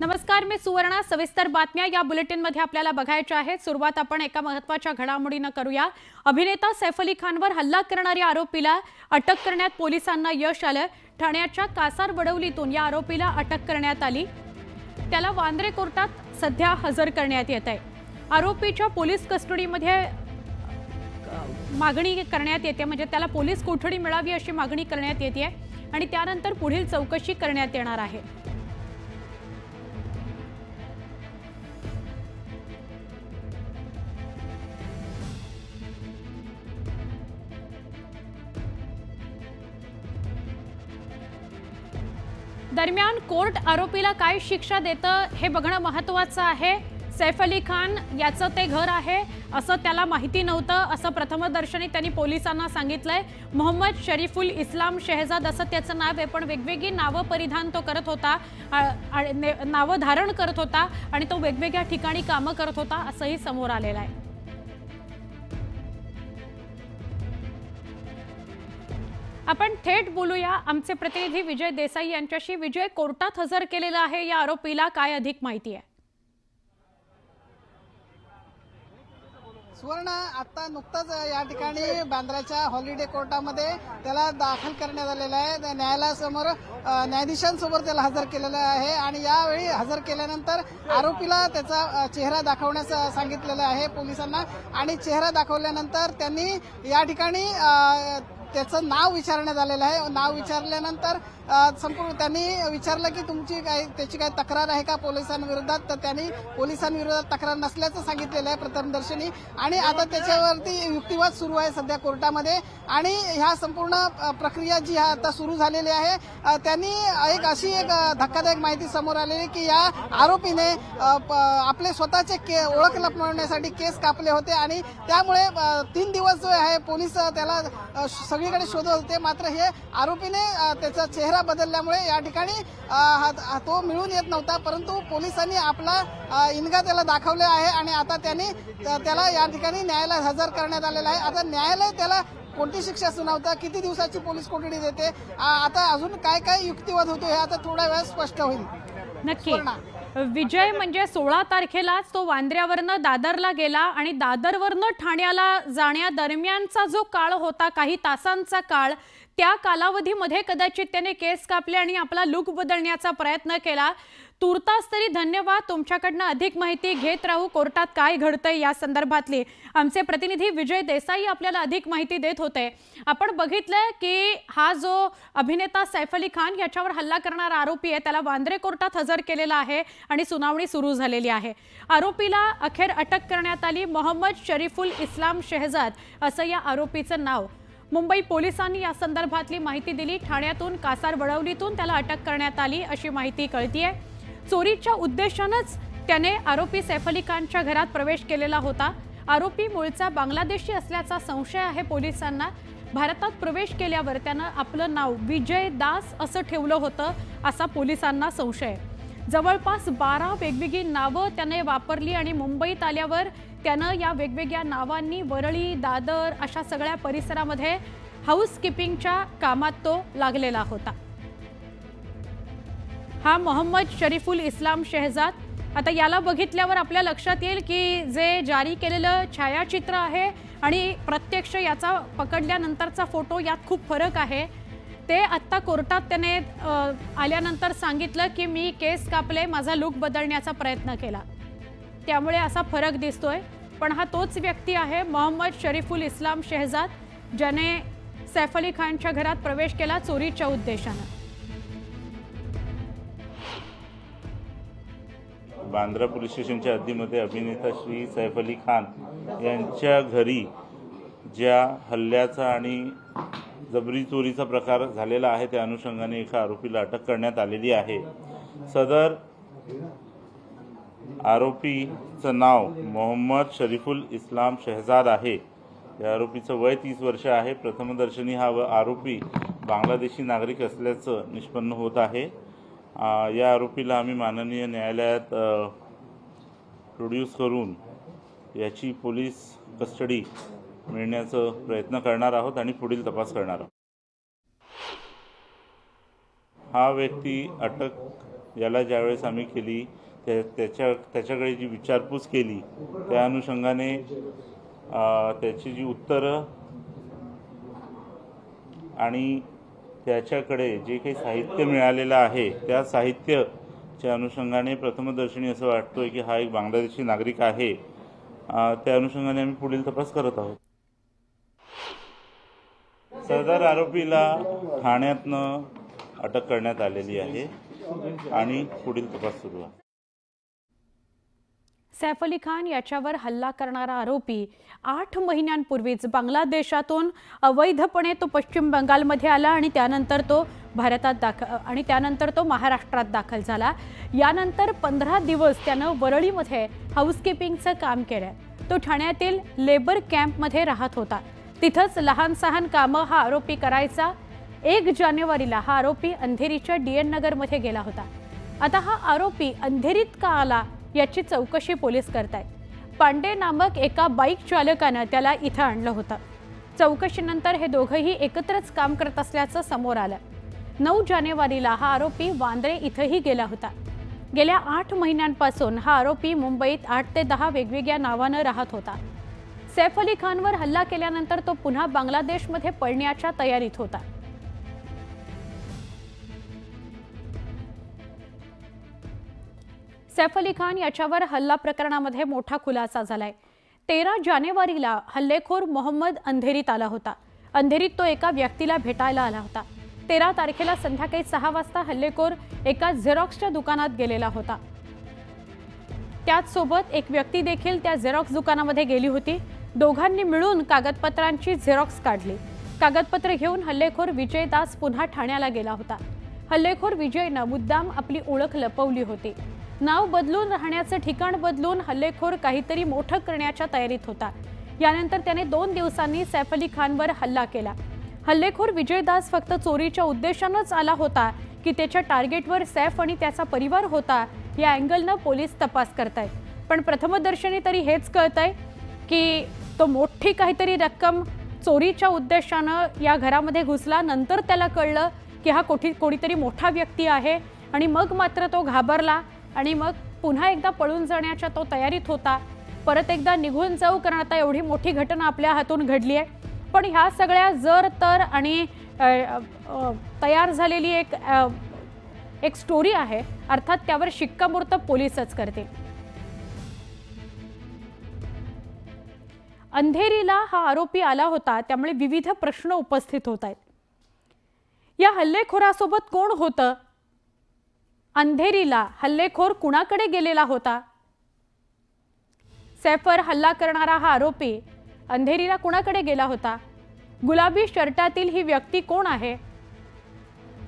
नमस्कार, मी सुवर्णा। सविस्तर बातम्या या बुलेटिनमध्ये आपल्याला बघायच्या आहेत। सुरुवात आपण एका महत्त्वाच्या घडामोडीने करूया। अभिनेता सैफ अली खानवर हल्ला करणाऱ्या आरोपीला अटक करण्यात पोलिसांना यश आलं। ठाण्याच्या कासार वडवलीतून या आरोपीला अटक करण्यात आली। त्याला वांद्रे कोर्टात सध्या हजर करण्यात येत आहे। आरोपीच्या पोलीस कस्टडीमध्ये मागणी करण्यात येते, म्हणजे त्याला पोलीस कोठडी मिळावी अशी मागणी करण्यात येते आणि त्यानंतर पुढील चौकशी करण्यात येणार आहे। दरम्यान कोर्ट आरोपीला काय शिक्षा देतं हे बघणं महत्त्वाचं आहे। सैफ अली खान याचं ते घर आहे असं त्याला माहिती नव्हतं असं प्रथमदर्शनी त्यांनी पोलिसांना सांगितलंय। मोहम्मद शरीफुल इस्लाम शहजाद असं त्याचं नाव आहे, पण वेगवेगळी नावं परिधान तो करत होता, नावं धारण करत होता आणि तो वेगवेगळ्या ठिकाणी कामं करत होता असंही समोर आलेलं आहे। आपण थेट बोलूया आमचे प्रतिनिधी विजय देसाई यांच्याशी। विजय, कोर्टात हजर केलेलं आहे या आरोपीला, काय अधिक माहिती आहे? सुवर्ण, आता नुकतंच या ठिकाणी बांद्राच्या हॉलिडे कोर्टामध्ये त्याला दाखल करण्यात आलेला आहे। न्यायालयासमोर न्यायाधीशांसमोर त्याला हजर केलेलं आहे आणि यावेळी हजर केल्यानंतर आरोपीला त्याचा चेहरा दाखवण्यास सांगितलेलं आहे पोलिसांना आणि चेहरा दाखवल्यानंतर त्यांनी या ठिकाणी त्याचं नाव विचारण्यात आलेलं आहे। नाव विचारल्यानंतर संपूर्ण त्यांनी विचारलं की त्याची काय तक्रार आहे का पोलिसांविरोधात, तर त्यांनी पोलिसांविरोधात तक्रार नसल्याचं सांगितलेलं आहे प्रथमदर्शनी आणि आता त्याच्यावरती युक्तिवाद सुरू आहे सध्या कोर्टामध्ये आणि ह्या संपूर्ण प्रक्रिया जी आता सुरू झालेली आहे त्यांनी अशी एक धक्कादायक माहिती समोर आलेली की या आरोपीने आपले स्वतःचे ओळख लपवण्यासाठी केस कापले होते आणि त्यामुळे 3 दिवस जो आहे पोलीस त्याला सगळीकडे शोधत होते, मात्र हे आरोपीने त्याचा चेहरा बदलल्यामुळे या ठिकाणी तो मिळून येत नव्हता, परंतु पोलिसांनी आपला इन्गा त्याला दाखवले आहे आणि आता त्याला या ठिकाणी न्यायालयात हजर करण्यात आलेला आहे। आता न्यायालय त्याला कोणती शिक्षा सुनावतं, किती दिवसाची पोलीस कोठडी देते, आता अजून काय काय युक्तिवाद होतो हे आता थोड्या वेळात स्पष्ट होईल। नक्की विजय, म्हणजे 16 तारखेलाच तो वांद्र्यावरनं दादरला गेला आणि दादरवरनं ठाण्याला जाण्यादरम्यानचा जो काळ होता, काही तासांचा काळ, त्या कालावधीमध्ये कदाचित त्याने केस कापले आणि आपला लुक बदलण्याचा प्रयत्न केला। तुर्तास तरी धन्यवाद, तुमच्याकडनं अधिक माहिती घेत राहू कोर्टात काय घडतंय या संदर्भातली। आमचे प्रतिनिधी विजय देसाई आपल्याला अधिक माहिती देत होते। आपण बघितलंय की हा जो अभिनेता सैफ अली खान याच्यावर हल्ला करणारा आरोपी आहे त्याला वांद्रे कोर्टात हजर केलेला आहे आणि सुनावणी सुरू झालेली आहे। आरोपीला अखेर अटक करण्यात आली। मोहम्मद शरीफुल इस्लाम शहजाद असं या आरोपीचं नाव। मुंबई पोलिसांनी या संदर्भातली माहिती दिली। ठाण्यातून कासार वडवलीतून त्याला अटक करण्यात आली अशी माहिती कळतीये। चोरीच्या उद्देशानेच त्याने आरोपी सैफ अली खानच्या घरात प्रवेश केलेला होता। आरोपी मूळचा बांगलादेशी असल्याचा संशय आहे पोलिसांना। भारतात प्रवेश केल्यावर त्यानं आपलं नाव विजय दास असं ठेवलं होतं असा पोलिसांना संशय। जवळपास 12 वेगवेगळी नावं त्याने वापरली आणि मुंबईत आल्यावर त्यानं या वेगवेगळ्या नावांनी वरळी, दादर अशा सगळ्या परिसरामध्ये हाऊसकीपिंगच्या कामात तो लागलेला होता। हा मोहम्मद शरीफुल इस्लाम शहजाद। आता याला बघितल्यावर आपल्या लक्षात येईल की जे जारी केलेलं छायाचित्र आहे आणि प्रत्यक्ष याचा पकडल्यानंतरचा फोटो यात खूप फरक आहे। ते आत्ता कोर्टात त्याने आल्यानंतर सांगितलं की मी केस कापले, माझा लुक बदलण्याचा प्रयत्न केला, त्यामुळे असा फरक दिसतोय। पण हा तोच व्यक्ती आहे मोहम्मद शरीफुल इस्लाम शहजाद, ज्याने सैफ अली खानच्या घरात प्रवेश केला चोरीच्या उद्देशाने। बांद्रा पोलीस स्टेशनच्या हद्दीमध्ये अभिनेता श्री सैफ अली खान यांच्या घरी ज्या हल्ल्याचा आणि जबरी चोरीचा प्रकार झालेला आहे त्या अनुषंगाने एका आरोपीला अटक करण्यात आलेली आहे। सदर आरोपीचं नाव मोहम्मद शरीफुल इस्लाम शहजाद आहे। या आरोपीचं वय 30 वर्ष आहे। प्रथमदर्शनी हा आरोपी बांगलादेशी नागरिक असल्याचं निष्पन्न होत आहे। या आरोपीला आम्ही माननीय न्यायालयात प्रोड्यूस करून याची पोलीस कस्टडी मिळण्याचा प्रयत्न करणार आहोत आणि पुढील तपास करणार आहोत। हा व्यक्ती अटक याला ज्यावेळेस आम्ही केली त्याच्याकडे जी विचारपूस केली त्या अनुषंगाने त्याची जी उत्तरं आणि त्याच्याकडे जे काही साहित्य मिळालेलं आहे त्या साहित्याच्या अनुषंगाने प्रथमदर्शनी असं वाटतोय की हा एक बांगलादेशी नागरिक आहे। त्या अनुषंगाने आम्ही पुढील तपास करत आहोत। सदर आरोपीला ठाण्यातनं अटक करण्यात आलेली आहे आणि पुढील तपास सुरू आहे। सैफ अली खान याच्यावर हल्ला करणारा आरोपी 8 महिन्यांपूर्वीच बांगलादेशातून अवैधपणे तो पश्चिम बंगालमध्ये आला आणि त्यानंतर तो महाराष्ट्रात दाखल झाला। यानंतर 15 दिवस त्यानं वरळीमध्ये हाऊसकीपिंगचं काम केलं। तो ठाण्यातील लेबर कॅम्पमध्ये राहत होता। तिथंच लहान सहान कामं हा आरोपी करायचा। 1 जानेवारीला हा आरोपी अंधेरीच्या DN नगरमध्ये गेला होता। आता हा आरोपी अंधेरीत का आला याची चौकशी पोलीस करतायत। पांडे नामक एका बाईक चालकानं त्याला इथं आणलं होतं। चौकशीनंतर हे दोघंही एकत्रच काम करत असल्याचं समोर आलं। 9 जानेवारीला हा आरोपी वांद्रे इथंही गेला होता। गेल्या 8 महिन्यांपासून हा आरोपी मुंबईत 8 ते 10 वेगवेगळ्या नावानं राहत होता। सैफ अली खानवर हल्ला केल्यानंतर तो पुन्हा बांगलादेशमध्ये पळण्याच्या तयारीत होता। सैफ अली खान याच्यावर हल्ला प्रकरणामध्ये मोठा खुलासा झालाय। 13 जानेवारीला हल्लेखोर मोहम्मद अंधेरीत आला होता। अंधेरीत तो एका व्यक्तीला भेटायला आला होता। 13 तारखेला संध्याकाळी 6 वाजता हल्लेखोर एका झेरॉक्सच्या दुकानात गेलेला होता। त्याचसोबत एक व्यक्ती देखील त्या झेरॉक्स दुकानामध्ये गेली होती। दोघांनी मिळून कागदपत्रांची झेरॉक्स काढली। कागदपत्र घेऊन हल्लेखोर विजय दास पुन्हा ठाण्याला गेला होता। हल्लेखोर विजयनं मुद्दाम आपली ओळख लपवली होती। नाव बदलून राहण्याचं ठिकाण बदलून हल्लेखोर काहीतरी मोठं करण्याच्या तयारीत होता। यानंतर त्याने 2 दिवसांनी सैफ अली खानवर हल्ला केला। हल्लेखोर विजय दास फक्त चोरीच्या उद्देशानंच आला होता की त्याच्या टार्गेटवर सैफ आणि त्याचा परिवार होता या अँगलनं पोलीस तपास करतायत। पण प्रथमदर्शनी तरी हेच कळतंय की तो मोठी काहीतरी रक्कम चोरीच्या उद्देशानं या घरामध्ये घुसला। नंतर त्याला कळलं की हा कोणीतरी मोठा व्यक्ती आहे आणि मग मात्र तो घाबरला आणि मग पुन्हा एकदा पळून जाण्याच्या तो तयारीत होता। परत एकदा निघून जाऊ, कारण आता एवढी मोठी घटना आपल्या हातून घडली आहे। पण ह्या सगळ्या जर तर आणि तयार झालेली एक स्टोरी आहे, अर्थात त्यावर शिक्कामोर्तब पोलीसच करतील। अंधेरीला हा आरोपी आला होता, त्यामुळे विविध प्रश्न उपस्थित होत आहेत। या हल्लेखोरासोबत कोण होतं? अंधेरीला हल्लेखोर कुणाकडे गेलेला होता? सैफवर हल्ला करणारा हा आरोपी अंधेरीला कुणाकडे गेला होता? गुलाबी शर्टातील ही व्यक्ती कोण आहे?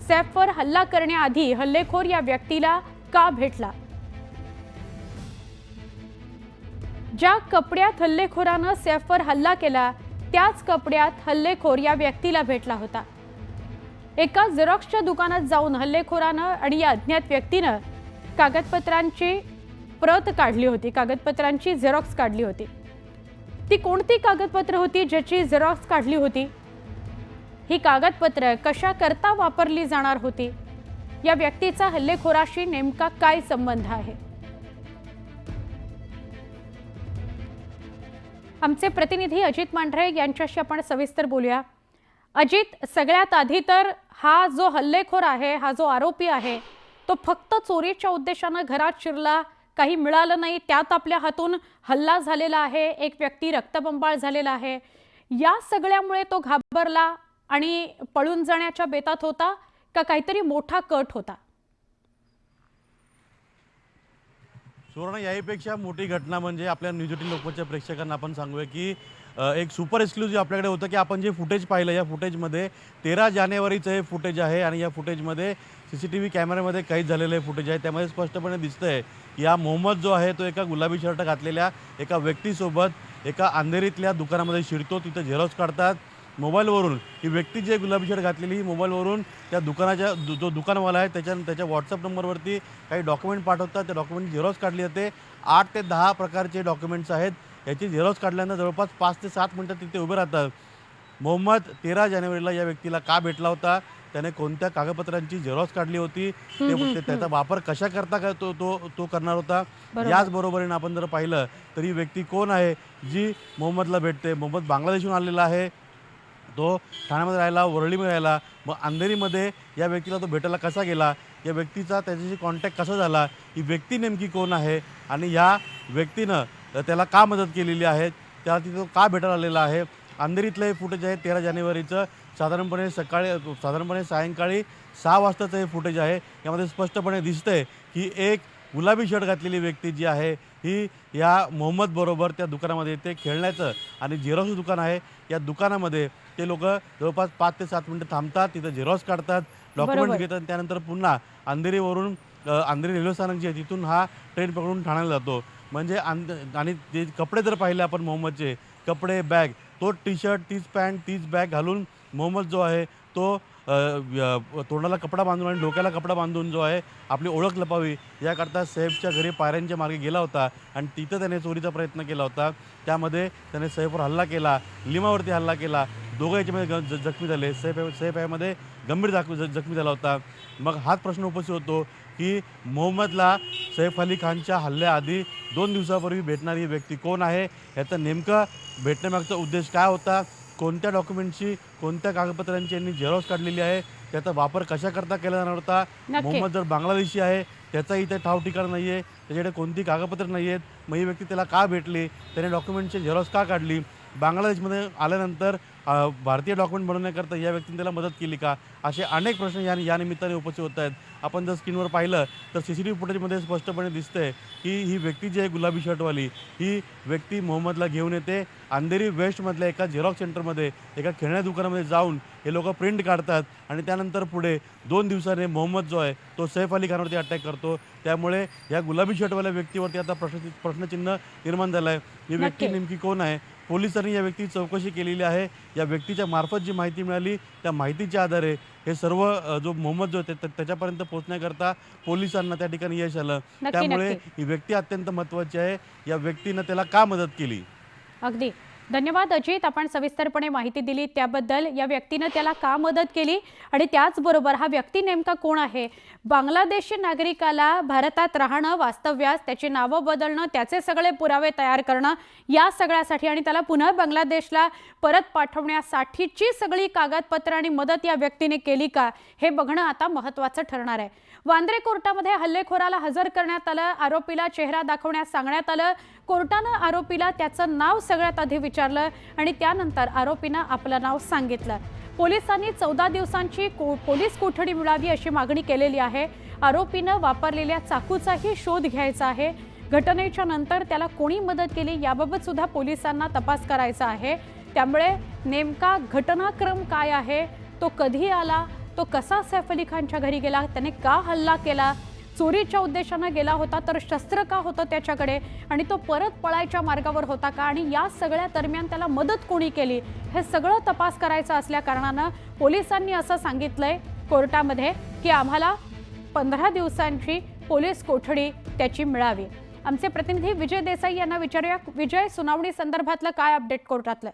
सैफवर हल्ला करण्याआधी हल्लेखोर या व्यक्तीला का भेटला? ज्या कपड्यात हल्लेखोरानं सैफवर हल्ला केला त्याच कपड्यात हल्लेखोर या व्यक्तीला भेटला होता। एका झेरॉक्सच्या दुकानात जाऊन हल्लेखोरानं आणि या अज्ञात व्यक्तीनं कागदपत्रांची प्रत काढली होती, कागदपत्रांची झेरॉक्स काढली होती। ती कोणती कागदपत्र होती ज्याची झेरॉक्स काढली होती? ही कागदपत्र कशा करता वापरली जाणार होती? या व्यक्तीचा हल्लेखोराशी नेमका काय संबंध आहे? आमचे प्रतिनिधी अजित मांढरे यांच्याशी आपण सविस्तर बोलूया। अजित, सगळ्यात आधी तर हा जो हल्लेखोर आहे, हा जो आरोपी आहे, तो फक्त चोरीच्या उद्देशानं घरात शिरला, काही मिळालं नाही, त्यात आपल्या हातून हल्ला झालेला आहे, एक व्यक्ती रक्तबंबाळ झालेला आहे, या सगळ्यामुळे तो घाबरला आणि पळून जाण्याच्या बेतात होता का काहीतरी मोठा कट होता? सुवर्ण, याहीपेक्षा मोठी घटना म्हणजे आपल्या न्यूज 18 लोकमतच्या प्रेक्षकांना आपण सांगूया की एक सुपर एक्सक्लुझिव्ह आपल्याकडे होतं की आपण जे फुटेज पाहिलं, या फुटेजमध्ये 13 जानेवारीचं हे फुटेज आहे आणि या फुटेजमध्ये CCTV कॅमेऱ्यामध्ये कैद झालेलं हे फुटेज आहे। त्यामध्ये स्पष्टपणे दिसतंय की हा मोहम्मद जो आहे तो एका गुलाबी शर्ट घातलेल्या एका व्यक्तीसोबत एका अंधेरीतल्या दुकानामध्ये शिरतो, तिथं झेरॉक्स काढतात। मोबाईलवरून ही व्यक्ती जे गुलाबी शर्ट घातलेली, ही मोबाईलवरून त्या दुकानाच्या जो दुकानवाला आहे त्याच्या व्हॉट्सअप नंबरवरती काही डॉक्युमेंट पाठवतात। त्या डॉक्युमेंट झेरॉक्स काढली जाते। 8 ते 10 प्रकारचे डॉक्युमेंट्स आहेत। याची झेरॉक्स काढल्यानं जवळपास 5 ते 7 मिनिटं तिथे उभे राहतात। मोहम्मद 13 जानेवारीला या व्यक्तीला का भेटला होता, त्याने कोणत्या कागदपत्रांची झेरॉक्स काढली होती, त्याचा वापर कशा करता काय तो करणार होता. याच बरोबरीने आपण जर पाहिलं तर ही व्यक्ती कोण आहे जी मोहम्मदला भेटते. मोहम्मद बांगलादेशहून आलेला आहे, तो ठाण्यामध्ये राहिला, वरळीमध्ये राहिला, मग अंधेरीमध्ये या व्यक्तीला तो भेटायला कसा गेला, या व्यक्तीचा त्याच्याशी कॉन्टॅक्ट कसा झाला, ही व्यक्ती नेमकी कोण आहे आणि ह्या व्यक्तीनं त्याला का मदत केलेली आहे, त्याला तिथं का भेटायला आलेला आहे. अंधेरीतलं हे फुटेज आहे 13 जानेवारीचं, साधारणपणे सायंकाळी 6 वाजताचं हे फुटेज आहे. यामध्ये स्पष्टपणे दिसतंय की एक गुलाबी शर्ट घातलेली व्यक्ती जी आहे ही या मोहम्मद बरोबर त्या दुकानामध्ये येते. खेळण्याचं आणि झेरॉक्स दुकान आहे, या दुकानामध्ये ते लोक जवळपास 5 ते 7 मिनिटं थांबतात, तिथं झेरॉक्स काढतात, डॉक्युमेंट्स घेतात, त्यानंतर पुन्हा अंधेरीवरून अंधेरी रेल्वे स्थानक जे आहे तिथून हा ट्रेन पकडून ठाण्याला जातो. म्हणजे आणि ते कपडे जर पाहिले आपण मोहम्मदचे कपडे, बॅग, तो टी शर्ट, तीच पॅन्ट, तीच बॅग घालून मोहम्मद जो आहे तो तोंडाला कपडा बांधून आणि डोक्याला कपडा बांधून जो आहे आपली ओळख लपावी याकरता सैफच्या घरी पायऱ्यांच्या मार्गे गेला होता आणि तिथं त्याने चोरीचा प्रयत्न केला होता. त्यामध्ये त्याने सैफवर हल्ला केला, लिमावरती हल्ला केला, दोघं याच्यामध्ये जखमी झाले. सैफ यामध्ये गंभीर जखमी झाला होता. मग हाच प्रश्न उपस्थित होतो की मोहम्मदला सैफ अली खानच्या हल्ल्याआधी 2 दिवसापूर्वी भेटणारी व्यक्ती कोण आहे, याचं नेमकं भेटण्यामागचा उद्देश काय होता, कोणत्या डॉक्युमेंटची, कोणत्या कागदपत्रांची यांनी झेरॉक्स काढलेली आहे, त्याचा वापर कशाकरता केला जाणार होता. मोहम्मद जर बांगलादेशी आहे, त्याचा इथे ठाव ठिकाण नाही आहे, त्याच्याकडे कोणती कागदपत्र नाही आहेत, मग ही व्यक्ती त्याला का भेटली, त्याने डॉक्युमेंटची झेरॉक्स का काढली, बांगलादेशमध्ये आल्यानंतर भारतीय डॉक्युमेंट बनवण्याकरता या व्यक्तीने त्याला मदत केली का, असे अनेक प्रश्न या निमित्ताने उपस्थित होत आहेत. आपण जर स्क्रीनवर पाहिलं तर CCTV फुटेजमध्ये स्पष्टपणे दिसतंय की ही व्यक्ती जी आहे गुलाबी शर्टवाली, ही व्यक्ती मोहम्मदला घेऊन येते. अंधेरी वेस्टमधल्या एका झेरॉक्स सेंटरमध्ये, एका खेळण्या दुकानामध्ये जाऊन हे लोक प्रिंट काढतात आणि त्यानंतर पुढे 2 दिवसाने मोहम्मद जो आहे तो सैफ अली खानवरती अटॅक करतो. त्यामुळे या गुलाबी शर्टवाल्या व्यक्तीवरती आता प्रश्नचिन्ह निर्माण झालं आहे. ही व्यक्ती नेमकी कोण आहे. पोलिसांनी या व्यक्तीची चौकशी केलेली आहे. या व्यक्तीच्या मार्फत जी माहिती मिळाली त्या माहितीच्या आधारे हे सर्व जो मोहम्मद जो आहे त्याच्यापर्यंत पोहोचण्याकरता पोलिसांना त्या ठिकाणी यश आलं. त्यामुळे ही व्यक्ती अत्यंत महत्त्वाची आहे. या व्यक्तीनं त्याला का मदत केली. अगदी धन्यवाद अजित, आपण सविस्तरपणे माहिती दिली त्याबद्दल. या व्यक्तीने त्याला का मदत केली आणि त्याचबरोबर हा व्यक्ती नेमका कोण आहे, बांगलादेशी नागरिकाला भारतात राहणं, वास्तव्यास त्याची नावं बदलणं, त्याचे सगळे पुरावे तयार करणं, या सगळ्यासाठी आणि त्याला पुन्हा बांगलादेशला परत पाठवण्यासाठीची सगळी कागदपत्र आणि मदत या व्यक्तीने केली का, हे बघणं आता महत्त्वाचं ठरणार आहे. वांद्रे कोर्टामध्ये हल्लेखोराला हजर करण्यात आलं, आरोपीला चेहरा दाखवण्यास सांगण्यात आलं. कोर्टानं आरोपीला त्याचं नाव सगळ्यात आधी विचारलं आणि त्यानंतर आरोपीनं आपलं नाव सांगितलं. पोलिसांनी 14 दिवसांची पोलीस कोठडी मिळावी अशी मागणी केलेली आहे. आरोपीनं वापरलेल्या चाकूचाही शोध घ्यायचा आहे. घटनेच्या नंतर त्याला कोणी मदत केली याबाबत सुद्धा पोलिसांना तपास करायचा आहे. त्यामुळे नेमका घटनाक्रम काय आहे, तो कधी आला, तो कसा सैफ अली खानच्या घरी गेला, त्याने का हल्ला केला, चोरीच्या उद्देशानं गेला होता तर शस्त्र का होतं त्याच्याकडे आणि तो परत पळायच्या मार्गावर होता का आणि या सगळ्या दरम्यान त्याला मदत कोणी केली, हे सगळं तपास करायचं असल्या कारणानं पोलिसांनी असं सांगितलंय कोर्टामध्ये की आम्हाला 15 दिवसांची पोलीस कोठडी त्याची मिळावी. आमचे प्रतिनिधी विजय देसाई यांना विचारूया. विजय, सुनावणी संदर्भातलं काय अपडेट कोर्टातलं?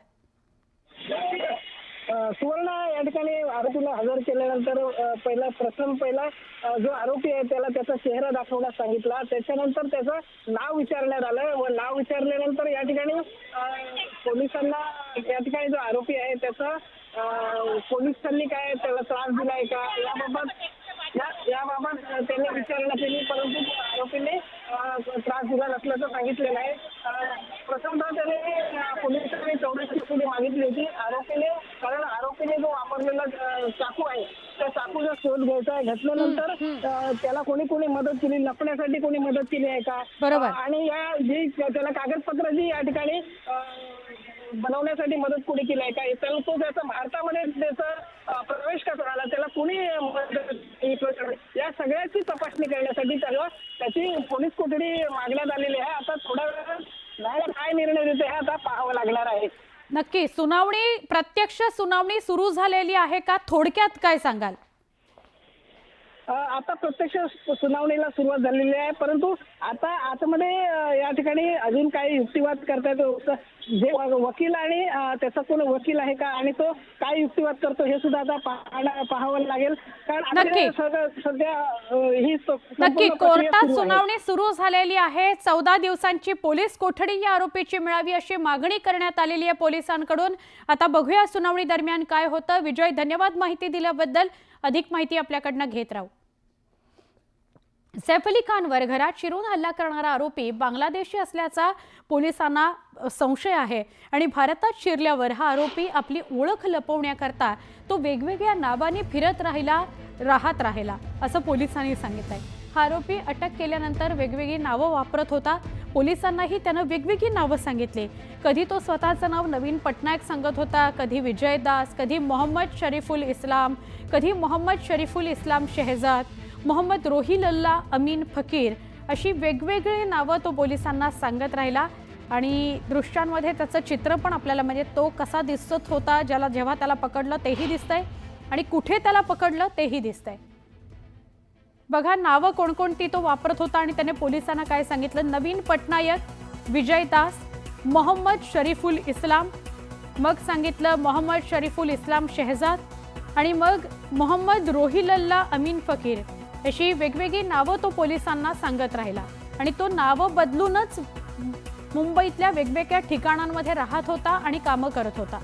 सुवर्ण या ठिकाणी आरोपीला हजर केल्यानंतर पहिला जो आरोपी आहे त्याला त्याचा चेहरा दाखवण्यास सांगितला. त्याच्यानंतर त्याचं नाव विचारण्यात आलं व नाव विचारल्यानंतर या ठिकाणी पोलिसांना या ठिकाणी जो आरोपी आहे त्याचा पोलिसांनी काय त्याला त्रास दिलाय का याबाबत त्यांनी विचारणा केली, परंतु आरोपीने त्रास दिला नसल्याचं सांगितलेलं आहे. प्रथमतः त्याने पोलिसांनी चौकशी मागितली होती आरोपीने, कारण आरोपीने जो वापरलेला चाकू आहे त्या चाकूचा शोध घ्यायचा आहे. घेतल्यानंतर त्याला कोणी मदत केली, लपण्यासाठी कोणी मदत केली आहे का, बरोबर, आणि या जी त्याला कागदपत्र जी या ठिकाणी बनवण्यासाठी मदत कोणी केली आहे का, त्याला तो त्याचा भारतामध्ये त्याचा प्रवेश कसा झाला, त्याला कोणी या सगळ्याची तपासणी करण्यासाठी त्याची पोलीस कोठडी मागण्यात आलेली आहे. आता थोड्या वेळात न्यायालय काय निर्णय देते हे आता पाहावं लागणार आहे. नक्की प्रत्यक्ष सुनावणी सुरू झालेली आहे का, थोडक्यात काय सांगाल? आता प्रत्यक्ष सुनावणीला सुरुवात झालेली आहे, परंतु आता आतमध्ये या ठिकाणी अजून काही युक्तिवाद करतायत. जे वकील आणि त्याचा कोण वकील आहे का आणि तो काय युक्तिवाद करतो हे सुद्धा आता पाहावं लागेल. कारण नक्की. आपल्याला सध्या ही संपूर्ण नक्की प्रक्रिया कोर्टात सुरू आहे. सुनावणी सुरू झालेली आहे. 14 दिवसांची पोलीस कोठडी या आरोपीची मिळावी अशी मागणी करण्यात आलेली आहे पोलिसांकडून. आता बघूया सुनावणी दरम्यान काय होतं. विजय, धन्यवाद माहिती दिल्याबद्दल. अधिक माहिती आपल्याकडनं घेत राहू. सैफ अली खानवर घरात शिरून हल्ला करणारा आरोपी बांगलादेशी असल्याचा पोलिसांना संशय आहे आणि भारतात शिरल्यावर हा आरोपी आपली ओळख लपवण्याकरता तो वेगवेगळ्या नावाने फिरत राहत राहिला असं पोलिसांनी सांगितलंय. हा आरोपी अटक केल्यानंतर वेगवेगळी नावं वापरत होता. पोलिसांनाही त्यानं वेगवेगळी नावं सांगितली. कधी तो स्वतःचं नाव नवीन पटनायक सांगत होता, कधी विजय दास, कधी मोहम्मद शरीफुल इस्लाम, कधी मोहम्मद शरीफुल इस्लाम शहजाद, मोहम्मद रोहिलल्ला अमीन फकीर अशी वेगवेगळी नावं तो पोलिसांना सांगत राहिला. आणि दृश्यांमध्ये त्याचं चित्र पण आपल्याला म्हणजे तो कसा दिसत होता, जेव्हा त्याला पकडलं तेही दिसतंय आणि कुठे त्याला पकडलं तेही दिसतंय. बघा नावं कोणकोणती तो वापरत होता आणि त्याने पोलिसांना काय सांगितलं. नवीन पटनायक, विजय दास, मोहम्मद शरीफुल इस्लाम, मग सांगितलं मोहम्मद शरीफुल इस्लाम शहजाद आणि मग मोहम्मद रोहिलल्ला अमीन फकीर अशी वेगवेगळी नावं तो पोलिसांना सांगत राहिला. आणि तो नावं बदलूनच मुंबईतल्या वेगवेगळ्या ठिकाणांमध्ये राहत होता आणि कामं करत होता.